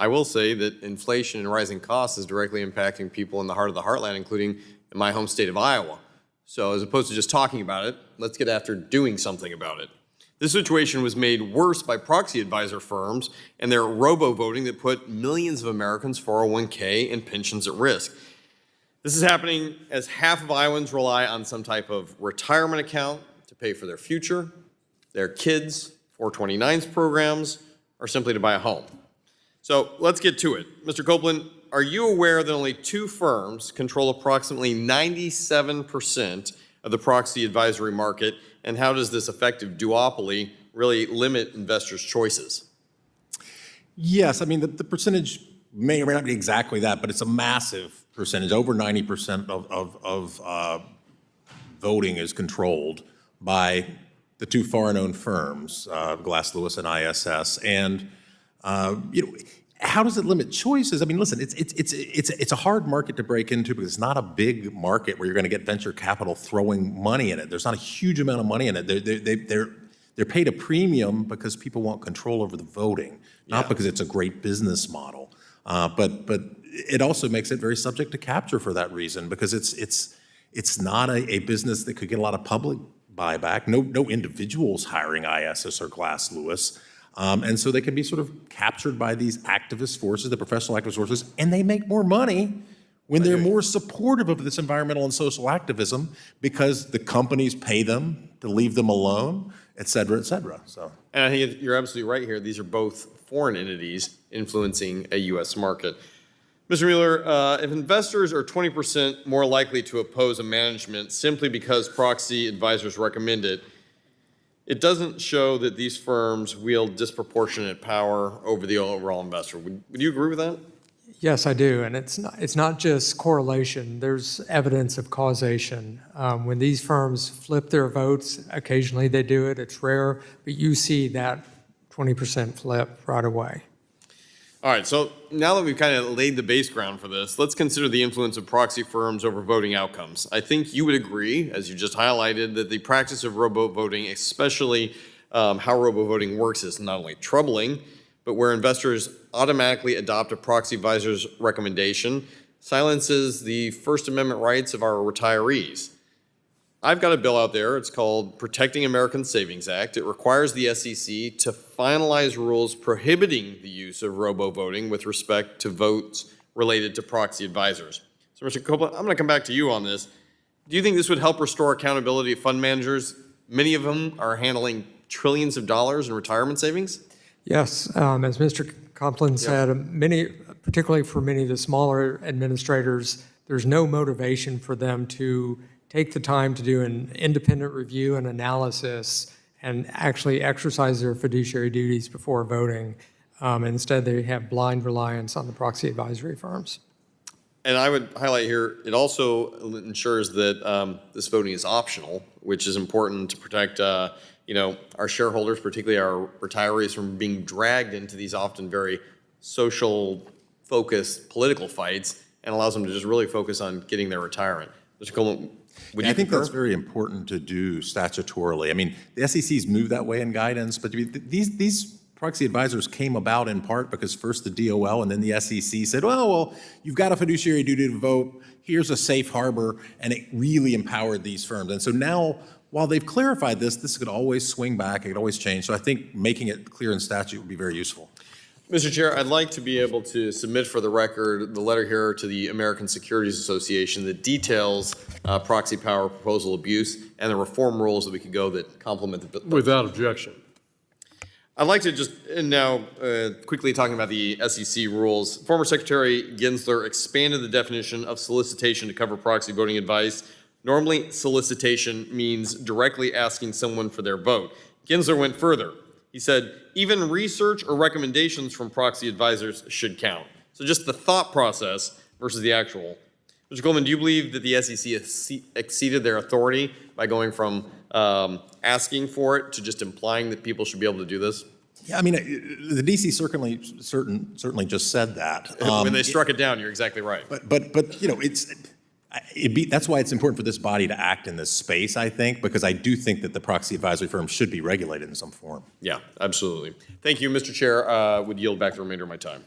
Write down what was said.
I will say that inflation and rising costs is directly impacting people in the heart of the heartland, including in my home state of Iowa. So as opposed to just talking about it, let's get after doing something about it. This situation was made worse by proxy advisor firms and their robo-voting that put millions of Americans' 401k and pensions at risk. This is happening as half of Iowans rely on some type of retirement account to pay for their future, their kids, 429s programs, or simply to buy a home. So let's get to it. Mr. Copeland, are you aware that only 2 firms control approximately 97% of the proxy advisory market, and how does this effective duopoly really limit investors' choices? Yes, I mean, the percentage may or may not be exactly that, but it's a massive percentage. Over 90% of voting is controlled by the 2 foreign-owned firms, Glass Lewis and ISS. And how does it limit choices? I mean, listen, it's a hard market to break into because it's not a big market where you're going to get venture capital throwing money in it. There's not a huge amount of money in it. They're paid a premium because people want control over the voting, not because it's a great business model. But it also makes it very subject to capture for that reason, because it's not a business that could get a lot of public buyback. No individuals hiring ISS or Glass Lewis. And so they can be sort of captured by these activist forces, the professional activist forces, and they make more money when they're more supportive of this environmental and social activism because the companies pay them to leave them alone, et cetera, et cetera. So. And I think you're absolutely right here. These are both foreign entities influencing a U.S. market. Mr. Mueller, if investors are 20% more likely to oppose a management simply because proxy advisors recommend it, it doesn't show that these firms wield disproportionate power over the overall investor. Would you agree with that? Yes, I do, and it's not just correlation. There's evidence of causation. When these firms flip their votes, occasionally they do it. It's rare, but you see that 20% flip right away. All right, so now that we've kind of laid the base ground for this, let's consider the influence of proxy firms over voting outcomes. I think you would agree, as you just highlighted, that the practice of robo-voting, especially how robo-voting works, is not only troubling, but where investors automatically adopt a proxy advisor's recommendation, silences the First Amendment rights of our retirees. I've got a bill out there. It's called Protecting American Savings Act. It requires the SEC to finalize rules prohibiting the use of robo-voting with respect to votes related to proxy advisors. So, Mr. Copeland, I'm going to come back to you on this. Do you think this would help restore accountability of fund managers? Many of them are handling trillions of dollars in retirement savings. Yes, as Mr. Copeland said, particularly for many of the smaller administrators, there's no motivation for them to take the time to do an independent review and analysis and actually exercise their fiduciary duties before voting. Instead, they have blind reliance on the proxy advisory firms. And I would highlight here, it also ensures that this voting is optional, which is important to protect our shareholders, particularly our retirees, from being dragged into these often very social-focused political fights, and allows them to just really focus on getting their retirement. Mr. Coleman, I think that's very important to do statutorily. I mean, the SEC's moved that way in guidance, but these proxy advisors came about in part because first the DOL and then the SEC said, well, you've got a fiduciary duty to vote, here's a safe harbor, and it really empowered these firms. And so now, while they've clarified this could always swing back, it could always change. So I think making it clear in statute would be very useful. Mr. Chair, I'd like to be able to submit for the record the letter here to the American Securities Association that details proxy power proposal abuse and the reform rules that we could go that complement the bill. Without objection. I'd like to just now quickly talking about the SEC rules. Former Secretary Gensler expanded the definition of solicitation to cover proxy voting advice. Normally, solicitation means directly asking someone for their vote. Gensler went further. He said, even research or recommendations from proxy advisors should count. So just the thought process versus the actual. Mr. Coleman, do you believe that the SEC exceeded their authority by going from asking for it to just implying that people should be able to do this? Yeah, I mean, the DC certainly just said that. When they struck it down, you're exactly right. But that's why it's important for this body to act in this space, I think, because I do think that the proxy advisory firms should be regulated in some form. Yeah, absolutely. Thank you, Mr. Chair. Would yield back the remainder of my time.